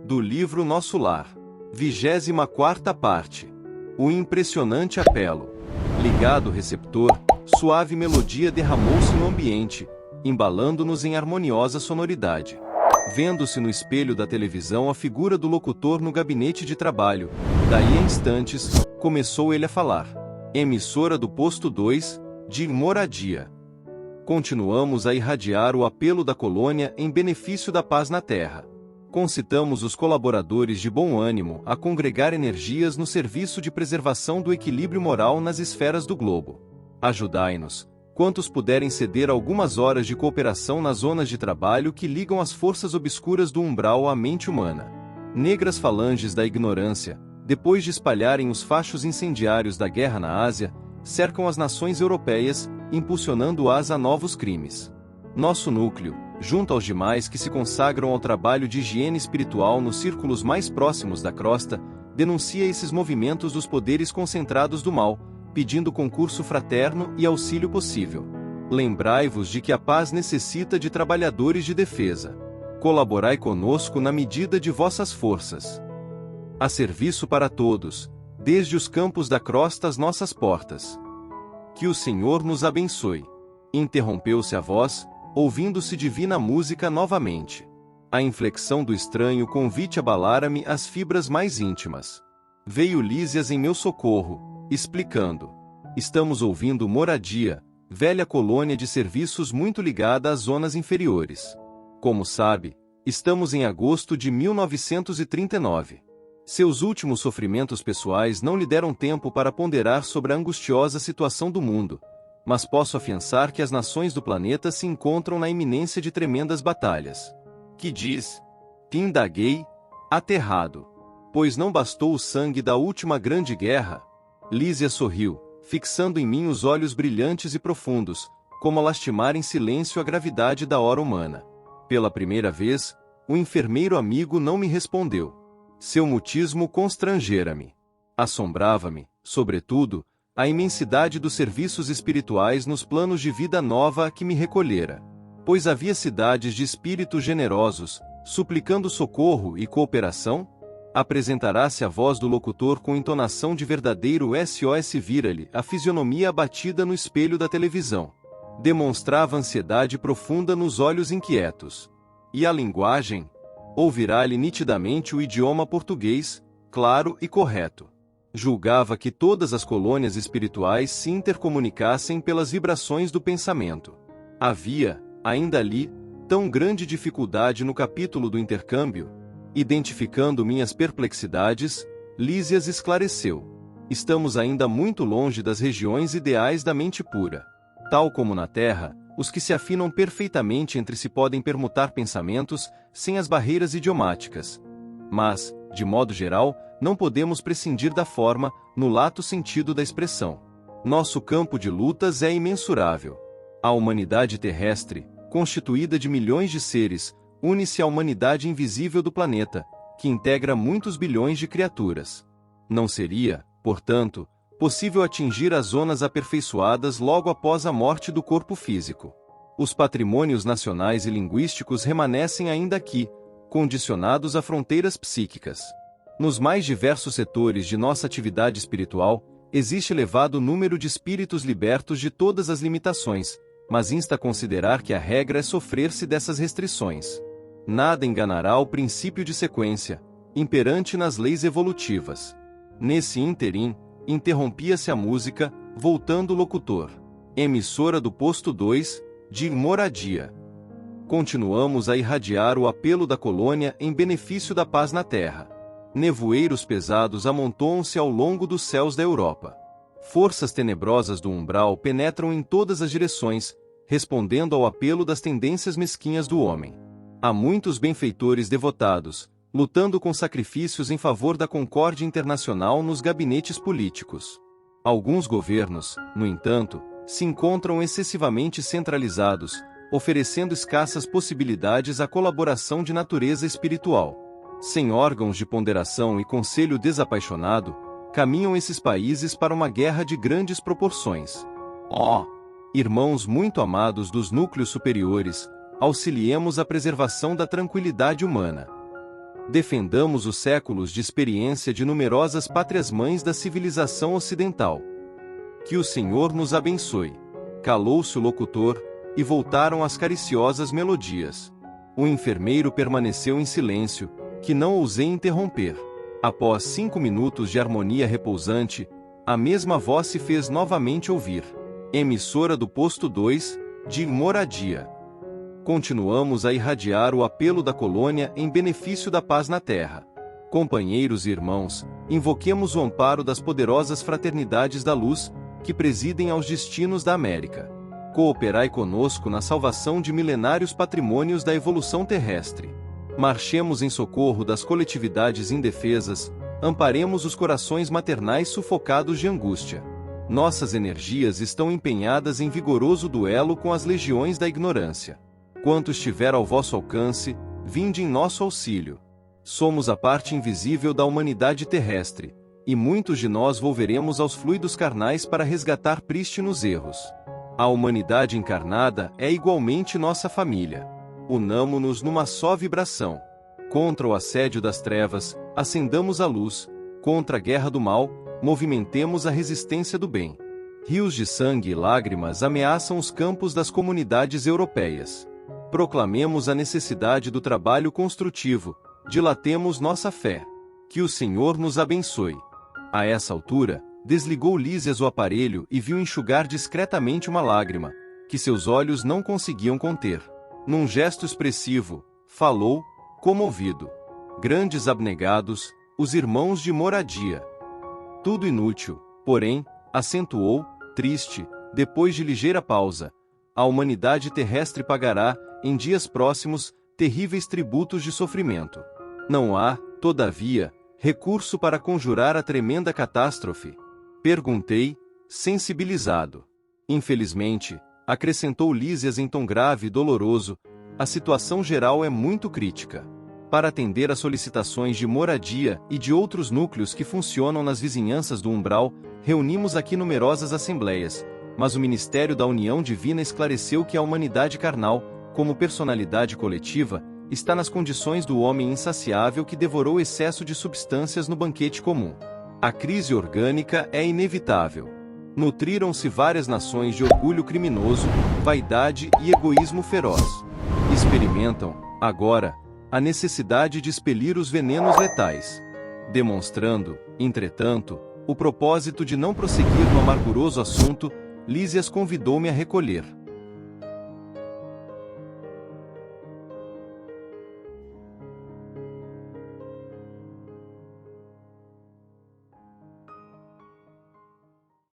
Do livro Nosso Lar. 24ª parte. O impressionante apelo. Ligado o receptor, suave melodia derramou-se no ambiente, embalando-nos em harmoniosa sonoridade. Vendo-se no espelho da televisão a figura do locutor no gabinete de trabalho, daí a instantes, começou ele a falar. Emissora do posto 2, de Moradia. Continuamos a irradiar o apelo da colônia em benefício da paz na Terra. Concitamos os colaboradores de bom ânimo a congregar energias no serviço de preservação do equilíbrio moral nas esferas do globo. Ajudai-nos, quantos puderem ceder algumas horas de cooperação nas zonas de trabalho que ligam as forças obscuras do umbral à mente humana. Negras falanges da ignorância, depois de espalharem os fachos incendiários da guerra na Ásia, cercam as nações europeias, impulsionando-as a novos crimes. Nosso núcleo, junto aos demais que se consagram ao trabalho de higiene espiritual nos círculos mais próximos da crosta, denuncia esses movimentos dos poderes concentrados do mal, pedindo concurso fraterno e auxílio possível. Lembrai-vos de que a paz necessita de trabalhadores de defesa. Colaborai conosco na medida de vossas forças. A serviço para todos, desde os campos da crosta às nossas portas. Que o Senhor nos abençoe. Interrompeu-se a voz, ouvindo-se divina música novamente. A inflexão do estranho convite abalara-me as fibras mais íntimas. Veio Lísias em meu socorro, explicando. Estamos ouvindo Moradia, velha colônia de serviços muito ligada às zonas inferiores. Como sabe, estamos em agosto de 1939. Seus últimos sofrimentos pessoais não lhe deram tempo para ponderar sobre a angustiosa situação do mundo, mas posso afiançar que as nações do planeta se encontram na iminência de tremendas batalhas. Que diz? Indaguei, aterrado. Pois não bastou o sangue da última grande guerra? Lísia sorriu, fixando em mim os olhos brilhantes e profundos, como a lastimar em silêncio a gravidade da hora humana. Pela primeira vez, o enfermeiro amigo não me respondeu. Seu mutismo constrangera-me. Assombrava-me, sobretudo, a imensidade dos serviços espirituais nos planos de vida nova a que me recolhera. Pois havia cidades de espíritos generosos, suplicando socorro e cooperação? Apresentará-se a voz do locutor com entonação de verdadeiro SOS, vira-lhe a fisionomia abatida no espelho da televisão. Demonstrava ansiedade profunda nos olhos inquietos. E a linguagem? Ouvirá-lhe nitidamente o idioma português, claro e correto. Julgava que todas as colônias espirituais se intercomunicassem pelas vibrações do pensamento. Havia, ainda ali, tão grande dificuldade no capítulo do intercâmbio? Identificando minhas perplexidades, Lísias esclareceu. Estamos ainda muito longe das regiões ideais da mente pura. Tal como na Terra, os que se afinam perfeitamente entre si podem permutar pensamentos, sem as barreiras idiomáticas. Mas, de modo geral, não podemos prescindir da forma, no lato sentido da expressão. Nosso campo de lutas é imensurável. A humanidade terrestre, constituída de milhões de seres, une-se à humanidade invisível do planeta, que integra muitos bilhões de criaturas. Não seria, portanto, possível atingir as zonas aperfeiçoadas logo após a morte do corpo físico. Os patrimônios nacionais e linguísticos remanescem ainda aqui, condicionados a fronteiras psíquicas. Nos mais diversos setores de nossa atividade espiritual, existe elevado número de espíritos libertos de todas as limitações, mas insta a considerar que a regra é sofrer-se dessas restrições. Nada enganará o princípio de sequência, imperante nas leis evolutivas. Nesse ínterim, interrompia-se a música, voltando o locutor. Emissora do posto 2, de Moradia. Continuamos a irradiar o apelo da colônia em benefício da paz na Terra. Nevoeiros pesados amontoam-se ao longo dos céus da Europa. Forças tenebrosas do umbral penetram em todas as direções, respondendo ao apelo das tendências mesquinhas do homem. Há muitos benfeitores devotados, lutando com sacrifícios em favor da concórdia internacional nos gabinetes políticos. Alguns governos, no entanto, se encontram excessivamente centralizados, oferecendo escassas possibilidades à colaboração de natureza espiritual. Sem órgãos de ponderação e conselho desapaixonado, caminham esses países para uma guerra de grandes proporções. Irmãos muito amados dos núcleos superiores, auxiliemos a preservação da tranquilidade humana. Defendamos os séculos de experiência de numerosas pátrias-mães da civilização ocidental. Que o Senhor nos abençoe. Calou-se o locutor, e voltaram as cariciosas melodias. O enfermeiro permaneceu em silêncio, que não ousei interromper. Após 5 minutos de harmonia repousante, a mesma voz se fez novamente ouvir. Emissora do posto 2, de Moradia. Continuamos a irradiar o apelo da colônia em benefício da paz na Terra. Companheiros e irmãos, invoquemos o amparo das poderosas fraternidades da luz, que presidem aos destinos da América. Cooperai conosco na salvação de milenários patrimônios da evolução terrestre. Marchemos em socorro das coletividades indefesas, amparemos os corações maternais sufocados de angústia. Nossas energias estão empenhadas em vigoroso duelo com as legiões da ignorância. Quanto estiver ao vosso alcance, vinde em nosso auxílio. Somos a parte invisível da humanidade terrestre, e muitos de nós volveremos aos fluidos carnais para resgatar prístinos erros. A humanidade encarnada é igualmente nossa família. Unamo-nos numa só vibração. Contra o assédio das trevas, acendamos a luz. Contra a guerra do mal, movimentemos a resistência do bem. Rios de sangue e lágrimas ameaçam os campos das comunidades europeias. Proclamemos a necessidade do trabalho construtivo, dilatemos nossa fé. Que o Senhor nos abençoe. A essa altura, desligou Lísias o aparelho e viu enxugar discretamente uma lágrima, que seus olhos não conseguiam conter. Num gesto expressivo, falou, comovido. Grandes abnegados, os irmãos de Moradia. Tudo inútil, porém, acentuou, triste, depois de ligeira pausa. A humanidade terrestre pagará, em dias próximos, terríveis tributos de sofrimento. Não há, todavia, recurso para conjurar a tremenda catástrofe? Perguntei, sensibilizado. Infelizmente, acrescentou Lísias em tom grave e doloroso, a situação geral é muito crítica. Para atender às solicitações de Moradia e de outros núcleos que funcionam nas vizinhanças do umbral, reunimos aqui numerosas assembleias, mas o Ministério da União Divina esclareceu que a humanidade carnal, como personalidade coletiva, está nas condições do homem insaciável que devorou excesso de substâncias no banquete comum. A crise orgânica é inevitável. Nutriram-se várias nações de orgulho criminoso, vaidade e egoísmo feroz. Experimentam, agora, a necessidade de expelir os venenos letais. Demonstrando, entretanto, o propósito de não prosseguir no amarguroso assunto, Lísias convidou-me a recolher.